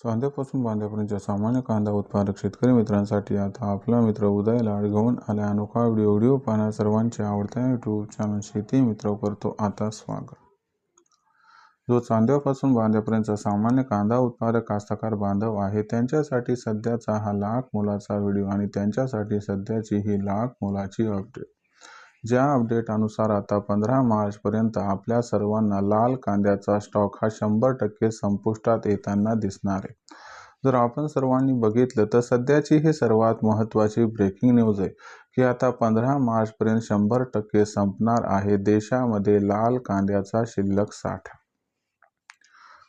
कांद्यापासून बांध्यापर्यंतच्या सामान्य कांदा उत्पादक शेतकरी मित्रांसाठी आता आपला मित्र उदय लाड घेऊन आल्या अनोखा व्हिडिओ पाहण्या सर्वांच्या आवडत्या यूट्यूब चॅनल शेती मित्र करतो आता स्वागत। जो चांद्यापासून बांध्यापर्यंतचा सामान्य कांदा उत्पादक कास्तकार बांधव आहे त्यांच्यासाठी सध्याचा हा लाख मोलाचा व्हिडिओ आणि त्यांच्यासाठी सध्याची ही लाख मोलाची अपडेट। ज्या अपडेट अनुसार आता 15 मार्च पर्यंत आपल्या सर्वांना लाल कांद्याचा स्टॉक हा 100% संपुष्टात येताना दिसणार आहे। जर आपण सर्वांनी बघितलं तर सध्याची ही सर्वात महत्त्वाची ब्रेकिंग न्यूज आहे की आता 15 मार्च पर्यंत 100% संपणार आहे देशामध्ये लाल कांद्याचा शिल्लक साठा।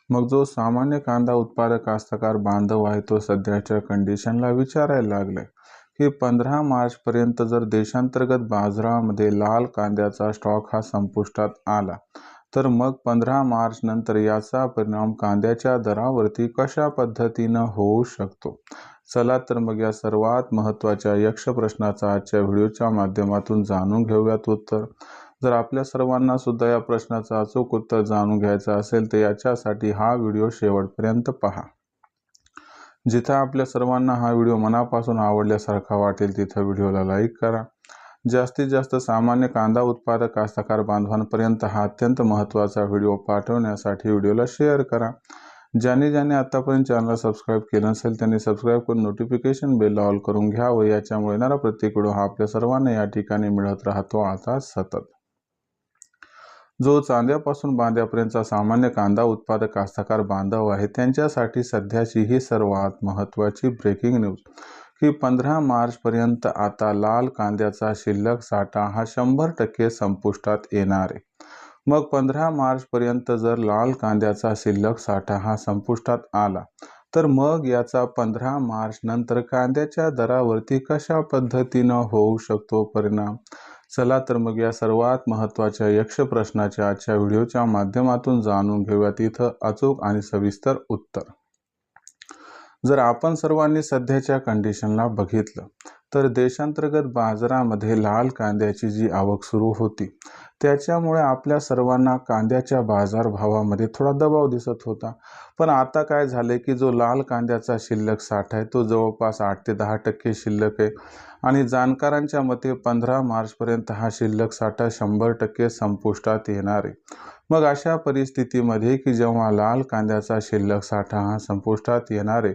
मग जो सामान्य कांदा उत्पादक कास्तकार बांधव आहे तो सध्याच्या कंडिशनला विचारायला लागलाय की 15 मार्च पर्यंत जर देशांतर्गत बाजारामध्ये लाल कांद्याचा स्टॉक हा संपुष्टात आला तर मग 15 मार्च नंतर याचा परिणाम कांद्याच्या दरावरती कशा पद्धतीने होऊ शकतो। चला तर मग या सर्वात महत्त्वाच्या यक्ष प्रश्नाचा आजच्या व्हिडिओच्या माध्यमातून जाणून घेऊयात उत्तर। जर आपल्या सर्वांना सुद्धा या प्रश्नाचं अचूक उत्तर जाणून घ्यायचं असेल तर याच्यासाठी हा व्हिडिओ शेवटपर्यंत पहा। जिथे आपल्या सर्वांना हा व्हिडिओ मनापासून आवडल्यासारखा वाटेल तिथे व्हिडिओला लाईक करा। जास्तीत जास्त सामान्य कांदा उत्पादक कास्तकार बांधवांपर्यंत हा अत्यंत महत्त्वाचा व्हिडिओ पाठवण्यासाठी व्हिडिओला शेअर करा। ज्याने आतापर्यंत चॅनल सबस्क्राईब केलं नसेल त्यांनी सबस्क्राईब करून नोटिफिकेशन बेल ऑल करून घ्यावं। याच्यामुळे येणारा प्रत्येक व्हिडिओ हा आपल्या सर्वांना या ठिकाणी मिळत राहतो आता सतत। जो चांद्यापासून बांध्यापर्यंतचा सामान्य कांदा उत्पादक कास्तकार बांधव आहे त्यांच्यासाठी सध्याची ही सर्वात महत्त्वाची ब्रेकिंग न्यूज की 15 मार्च पर्यंत आता लाल कांद्याचा शिल्लक साठा हा 100% संपुष्टात येणार आहे। मग 15 मार्च पर्यंत जर लाल कांद्याचा शिल्लक साठा हा संपुष्टात आला तर मग याचा 15 मार्च नंतर कांद्याच्या दरावरती कशा पद्धतीने होऊ शकतो परिणाम। चला तर मग या सर्वात महत्त्वाच्या यक्ष प्रश्नाच्या आजच्या व्हिडिओच्या माध्यमातून जाणून घेऊयात इथं अचूक आणि सविस्तर उत्तर। जर आपण सर्वांनी सध्याच्या कंडिशनला बघितलं तर देशांतर्गत बाजारामध्ये लाल कांद्याची जी आवक सुरू होती त्याच्यामुळे आपल्या सर्वांना कांद्याच्या बाजारभावामध्ये थोडा दबाव दिसत होता। पण आता काय झाले की जो लाल कांद्याचा शिल्लक साठा आहे तो जवळपास 8 ते 10% शिल्लक आहे आणि जाणकारांच्या मते 15 मार्च पर्यंत हा शिल्लक साठा 100% संपुष्टात येणार आहे। मग अशा परिस्थितीमध्ये की जेव्हा लाल कांद्याचा शिल्लक साठा हा संपुष्टात येणार आहे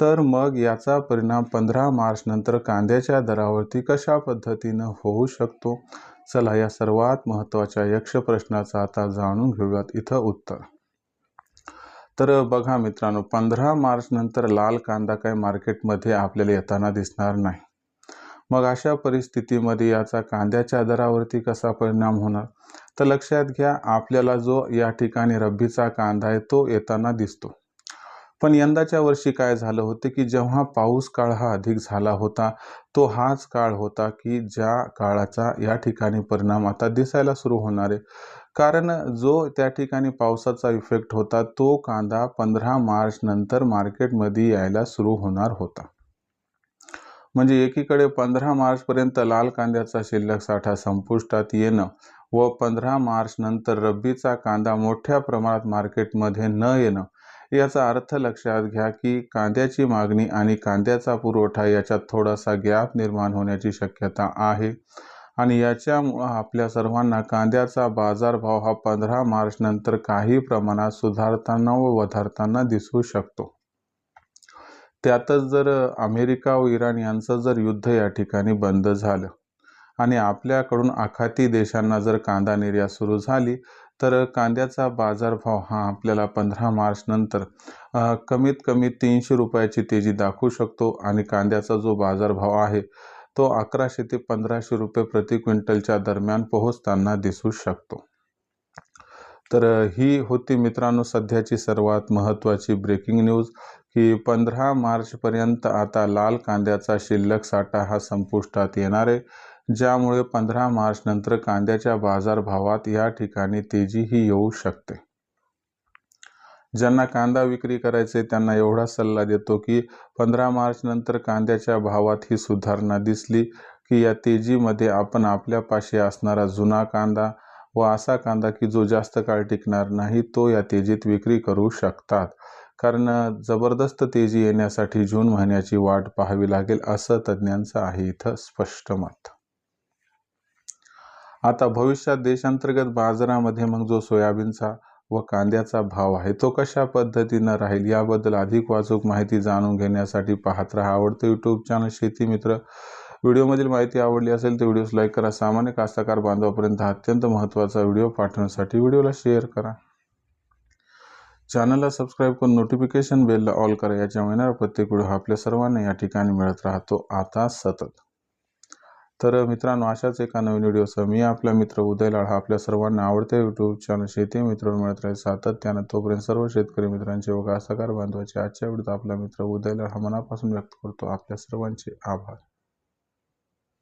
तर मग याचा परिणाम 15 मार्च नंतर कांद्याच्या दरावरती कशा पद्धतीने होऊ शकतो। चला या सर्वात महत्त्वाच्या यक्ष प्रश्नाचा आता जाणून घेऊयात इथं उत्तर। तर बघा मित्रांनो 15 मार्च नंतर लाल कांदा काही मार्केटमध्ये आपल्याला येताना दिसणार नाही। मग अशा परिस्थितीमध्ये याचा कांद्याच्या दरावरती कसा परिणाम होणार तर लक्षात घ्या आपल्याला जो या ठिकाणी रब्बीचा कांदा आहे तो येताना दिसतो। पण यंदाच्या वर्षी काय झालं होते की जेव्हा पाऊस काळ हा अधिक झाला होता तो हाच काळ होता की ज्या काळाचा या ठिकाणी परिणाम आता दिसायला सुरू होणार आहे। कारण जो त्या ठिकाणी पावसाचा इफेक्ट होता तो कांदा 15 मार्च नंतर मार्केटमध्ये यायला सुरू होणार होता। म्हणजे एकीकडे 15 मार्च पर्यंत लाल कांद्याचा शिल्लक साठा संपुष्टात येणं व 15 मार्च नंतर रब्बीचा कांदा मोठ्या प्रमाणात मार्केटमध्ये न येणं याचा अर्थ लक्षात घ्या की कांद्याची मागणी आणि कांद्याचा पुरवठा याच्यात थोडासा गॅप निर्माण होण्याची शक्यता आहे आणि याच्यामुळे आपल्या सर्वांना कांद्याचा बाजारभाव हा 15 मार्च नंतर काही प्रमाणात सुधारताना व वधारताना दिसू शकतो। त्यातच जर अमेरिका व इराण यांचं जर युद्ध या ठिकाणी बंद झालं आणि आपल्याकडून आखाती देशांना जर कांदा निर्यात सुरू झाली तर कांद्याचा बाजारभाव हा आपल्याला 15 मार्च नंतर कमीत कमी 300 रुपयाची तेजी दाखवू शकतो आणि कांद्याचा जो बाजारभाव आहे तो 1100 ते 1500 रुपये प्रति क्विंटलच्या दरम्यान पोहोचताना दिसू शकतो। तर ही होती मित्रांनो सध्याची सर्वात महत्त्वाची ब्रेकिंग न्यूज की 15 मार्च पर्यंत आता लाल कांद्याचा शिल्लक साठा हा संपुष्टात येणार आहे। ज्यामुळे 15 मार्च नंतर कांद्याच्या बाजारभावात या ठिकाणी तेजी ही येऊ शकते। ज्यांना कांदा विक्री करायचे त्यांना एवढा सल्ला देतो की 15 मार्च नंतर कांद्याच्या भावात ही सुधारणा दिसली की या तेजीमध्ये आपण आपल्यापाशी असणारा जुना कांदा व असा कांदा की जो जास्त काळ टिकणार नाही तो या तेजीत विक्री करू शकतात। कारण जबरदस्त तेजी येण्यासाठी जून महिन्याची वाट पाहावी लागेल असं तज्ज्ञांचं आहे इथं स्पष्ट मत. आता भविष्यात देशांतर्गत बाजारामध्ये मग जो सोयाबीनचा व कांद्याचा भाव आहे तो कशा पद्धतीनं राहील याबद्दल अधिक वाचूक माहिती जाणून घेण्यासाठी पाहत राहा आवडतं यूट्यूब चॅनल शेती मित्र. व्हिडिओमधील माहिती आवडली असेल तर व्हिडिओस लाईक करा. सामान्य कास्तकार बांधवापर्यंत हा अत्यंत महत्त्वाचा व्हिडिओ पाठवण्यासाठी व्हिडिओला शेअर करा. चॅनलला सबस्क्राईब करून नोटिफिकेशन बेलला ऑल करा. याच्यामुळे येणारा प्रत्येक व्हिडिओ आपल्या सर्वांना या ठिकाणी मिळत राहतो आता सतत. तर मित्रांनो, अशाच एका नवीन व्हिडिओसह मी आपला मित्र उदय लाड हा आपल्या सर्वांना आवडते यूट्यूब चॅनल शेती मित्रांनो मिळत राहील सातत्यानं. तोपर्यंत सर्व शेतकरी मित्रांचे व कास्तकार बांधवांचे आजच्या व्हिडिओत आपला मित्र उदय लाड हा मनापासून व्यक्त करतो. आपल्या सर्वांचे आभार.